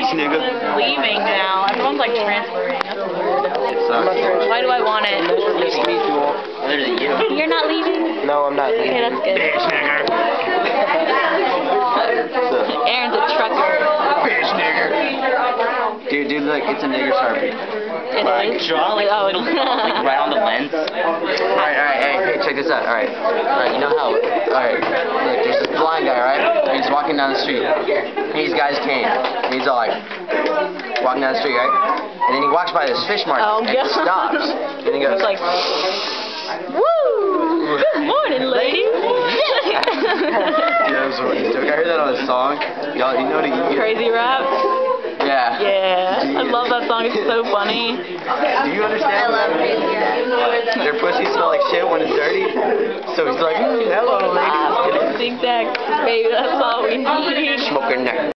Bitch, nigga. Leaving now. Everyone's like transferring. That's weird. Why do I want it? You're not leaving? No, I'm not leaving. Okay, that's good. Bitch, nigga. Aaron's a trucker. Bitch, nigga. Dude, look, it's a nigger Sharpie. It Like, is? draw like Oh, little, like right on the lens. Alright, hey, check this out. Alright, you know how, alright, look, there's this blind guy, right? He's walking down the street. He's got his cane. He's all like, walking down the street, right? And then he walks by this fish market and he stops. And he goes, It's like, woo! Good morning, ladies! I heard that on a song. Y'all, you know what Crazy rap? Yeah. Yeah. I love that song. It's so funny. Do you understand? I love crazy rap. Their pussy smell like shit when it's dirty. So he's like, hello, ladies. Exact. Baby, that's all we need. Smoking neck.